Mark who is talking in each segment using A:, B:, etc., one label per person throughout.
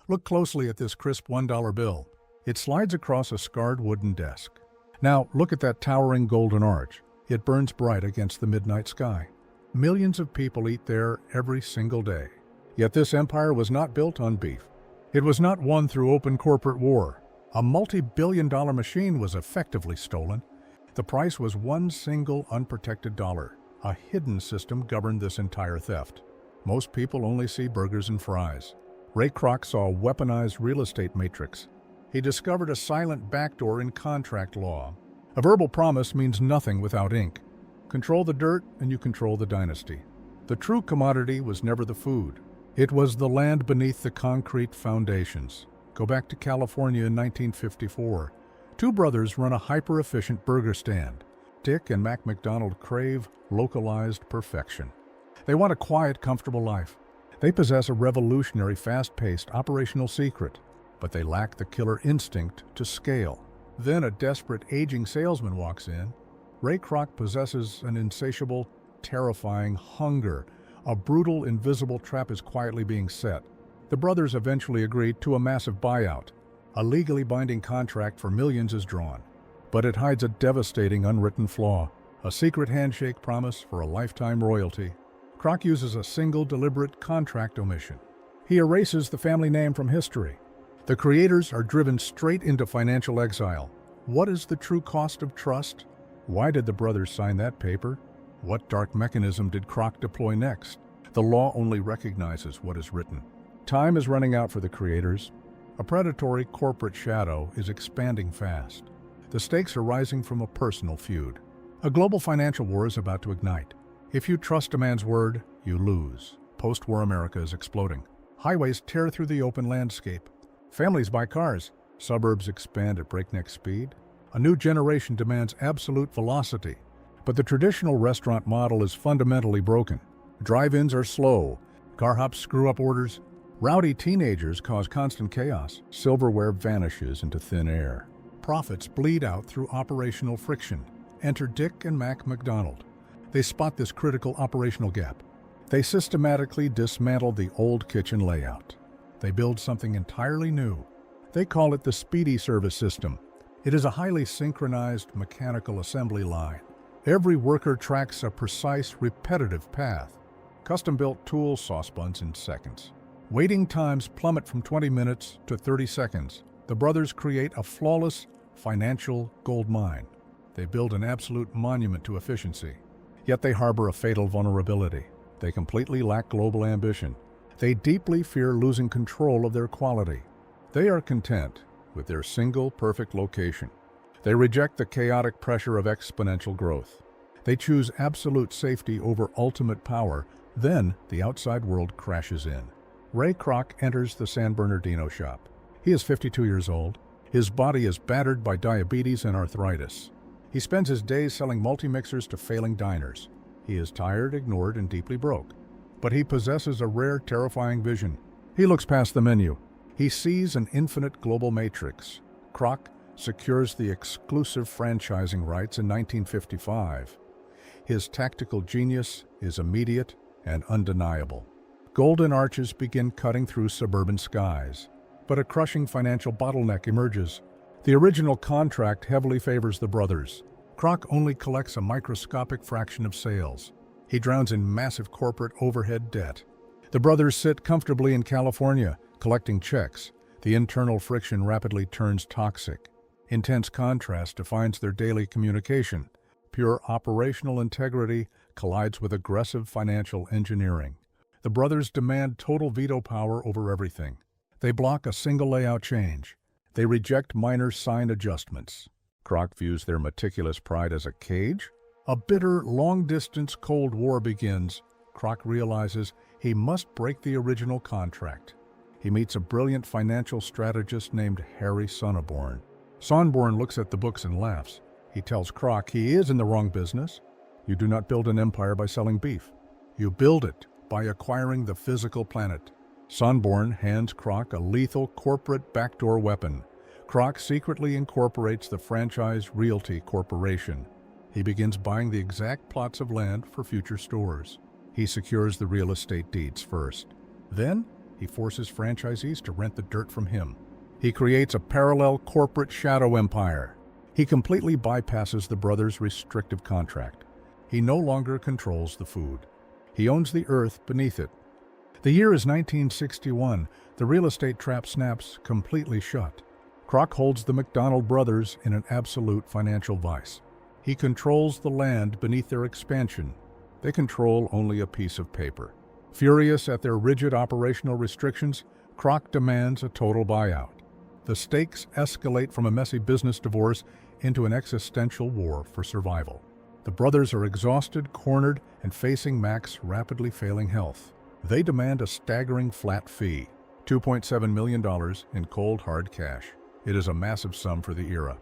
A: Look closely at this crisp $1 bill. It slides across a scarred wooden desk. Now, look at that towering golden arch. It burns bright against the midnight sky. Millions of people eat there every single day. Yet this empire was not built on beef. It was not won through open corporate war. A multi-billion-dollar machine was effectively stolen. The price was one single unprotected dollar. A hidden system governed this entire theft. Most people only see burgers and fries. Ray Kroc saw a weaponized real estate matrix. He discovered a silent backdoor in contract law. A verbal promise means nothing without ink. Control the dirt and you control the dynasty. The true commodity was never the food. It was the land beneath the concrete foundations. Go back to California in 1954. Two brothers run a hyper-efficient burger stand. Dick and Mac McDonald crave localized perfection. They want a quiet, comfortable life. They possess a revolutionary, fast-paced operational secret, but they lack the killer instinct to scale. Then a desperate, aging salesman walks in. Ray Kroc possesses an insatiable, terrifying hunger. A brutal, invisible trap is quietly being set. The brothers eventually agreed to a massive buyout. A legally binding contract for millions is drawn. But it hides a devastating unwritten flaw, a secret handshake promise for a lifetime royalty. Kroc uses a single deliberate contract omission. He erases the family name from history. The creators are driven straight into financial exile. What is the true cost of trust? Why did the brothers sign that paper? What dark mechanism did Kroc deploy next? The law only recognizes what is written. Time is running out for the creators. A predatory corporate shadow is expanding fast. The stakes are rising from a personal feud. A global financial war is about to ignite. If you trust a man's word, you lose. Post-war America is exploding. Highways tear through the open landscape. Families buy cars. Suburbs expand at breakneck speed. A new generation demands absolute velocity. But the traditional restaurant model is fundamentally broken. Drive-ins are slow. Car hops screw up orders. Rowdy teenagers cause constant chaos. Silverware vanishes into thin air. Profits bleed out through operational friction. Enter Dick and Mac McDonald. They spot this critical operational gap. They systematically dismantle the old kitchen layout. They build something entirely new. They call it the Speedee Service System. It is a highly synchronized mechanical assembly line. Every worker tracks a precise, repetitive path. Custom-built tools sauce buns in seconds. Waiting times plummet from 20 minutes to 30 seconds. The brothers create a flawless financial gold mine. They build an absolute monument to efficiency. Yet they harbor a fatal vulnerability. They completely lack global ambition. They deeply fear losing control of their quality. They are content with their single perfect location. They reject the chaotic pressure of exponential growth. They choose absolute safety over ultimate power. Then the outside world crashes in. Ray Kroc enters the San Bernardino shop. He is 52 years old. His body is battered by diabetes and arthritis. He spends his days selling multi-mixers to failing diners. He is tired, ignored, and deeply broke. But he possesses a rare, terrifying vision. He looks past the menu. He sees an infinite global matrix. Kroc secures the exclusive franchising rights in 1955. His tactical genius is immediate and undeniable. Golden arches begin cutting through suburban skies. But a crushing financial bottleneck emerges. The original contract heavily favors the brothers. Kroc only collects a microscopic fraction of sales. He drowns in massive corporate overhead debt. The brothers sit comfortably in California, collecting checks. The internal friction rapidly turns toxic. Intense contrast defines their daily communication. Pure operational integrity collides with aggressive financial engineering. The brothers demand total veto power over everything. They block a single layout change. They reject minor sign adjustments. Kroc views their meticulous pride as a cage. A bitter, long-distance Cold War begins. Kroc realizes he must break the original contract. He meets a brilliant financial strategist named Harry Sonneborn. Sonneborn looks at the books and laughs. He tells Kroc he is in the wrong business. You do not build an empire by selling beef. You build it by acquiring the physical planet. Sonneborn hands Kroc a lethal corporate backdoor weapon. Kroc secretly incorporates the Franchise Realty Corporation. He begins buying the exact plots of land for future stores. He secures the real estate deeds first. Then, He forces franchisees to rent the dirt from him. He creates a parallel corporate shadow empire. He completely bypasses the brothers' restrictive contract. He no longer controls the food. He owns the earth beneath it. The year is 1961. The real estate trap snaps completely shut. Kroc holds the McDonald brothers in an absolute financial vice. He controls the land beneath their expansion. They control only a piece of paper. Furious at their rigid operational restrictions, Kroc demands a total buyout. The stakes escalate from a messy business divorce into an existential war for survival. The brothers are exhausted, cornered, and facing Mac's rapidly failing health. They demand a staggering flat fee, $2.7 million in cold, hard cash. It is a massive sum for the era.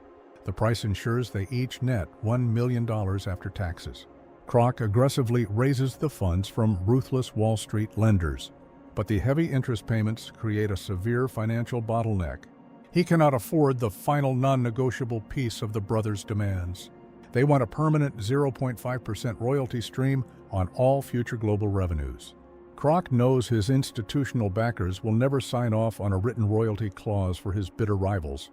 A: The price ensures they each net $1 million after taxes. Kroc aggressively raises the funds from ruthless Wall Street lenders, but the heavy interest payments create a severe financial bottleneck. He cannot afford the final non-negotiable piece of the brothers' demands. They want a permanent 0.5% royalty stream on all future global revenues. Kroc knows his institutional backers will never sign off on a written royalty clause for his bitter rivals.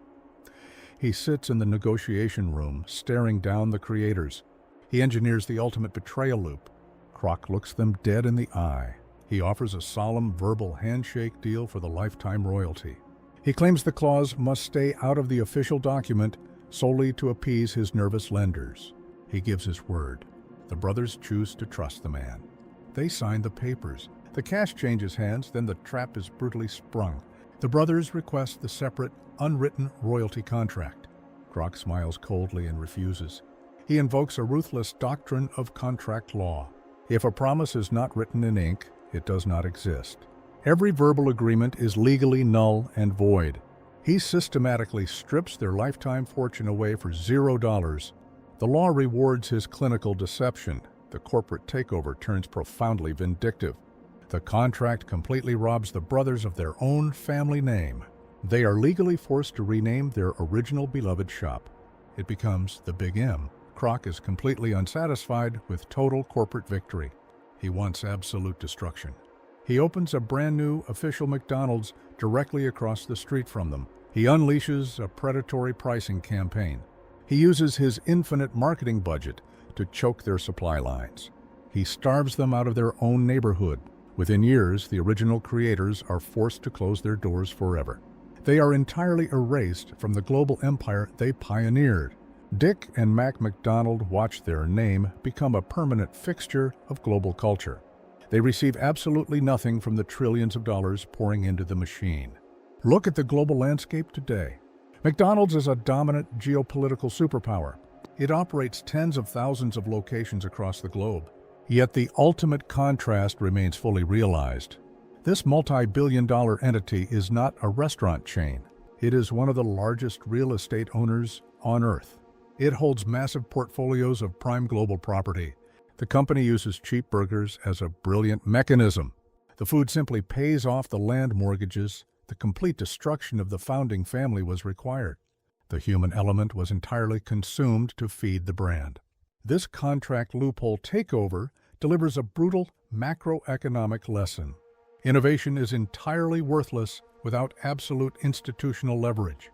A: He sits in the negotiation room, staring down the creators. He engineers the ultimate betrayal loop. Kroc looks them dead in the eye. He offers a solemn verbal handshake deal for the lifetime royalty. He claims the clause must stay out of the official document solely to appease his nervous lenders. He gives his word. The brothers choose to trust the man. They sign the papers. The cash changes hands, then the trap is brutally sprung. The brothers request the separate, unwritten royalty contract. Kroc smiles coldly and refuses. He invokes a ruthless doctrine of contract law. If a promise is not written in ink, it does not exist. Every verbal agreement is legally null and void. He systematically strips their lifetime fortune away for $0. The law rewards his clinical deception. The corporate takeover turns profoundly vindictive. The contract completely robs the brothers of their own family name. They are legally forced to rename their original beloved shop. It becomes the Big M. Kroc is completely unsatisfied with total corporate victory. He wants absolute destruction. He opens a brand new official McDonald's directly across the street from them. He unleashes a predatory pricing campaign. He uses his infinite marketing budget to choke their supply lines. He starves them out of their own neighborhood. Within years, the original creators are forced to close their doors forever. They are entirely erased from the global empire they pioneered. Dick and Mac McDonald watch their name become a permanent fixture of global culture. They receive absolutely nothing from the trillions of dollars pouring into the machine. Look at the global landscape today. McDonald's is a dominant geopolitical superpower. It operates tens of thousands of locations across the globe. Yet the ultimate contrast remains fully realized. This multi-billion-dollar entity is not a restaurant chain. It is one of the largest real estate owners on Earth. It holds massive portfolios of prime global property. The company uses cheap burgers as a brilliant mechanism. The food simply pays off the land mortgages. The complete destruction of the founding family was required. The human element was entirely consumed to feed the brand. This contract loophole takeover delivers a brutal macroeconomic lesson. Innovation is entirely worthless without absolute institutional leverage.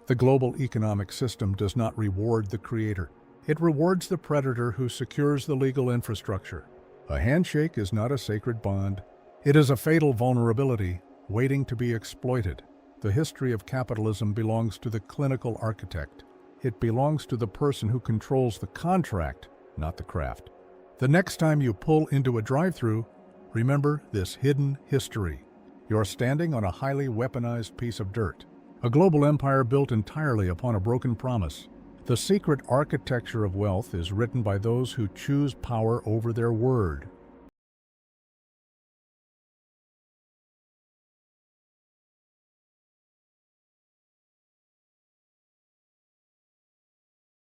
A: The global economic system does not reward the creator. It rewards the predator who secures the legal infrastructure. A handshake is not a sacred bond. It is a fatal vulnerability waiting to be exploited. The history of capitalism belongs to the clinical architect. It belongs to the person who controls the contract, not the craft. The next time you pull into a drive-thru, remember this hidden history. You're standing on a highly weaponized piece of dirt, a global empire built entirely upon a broken promise. The secret architecture of wealth is written by those who choose power over their word.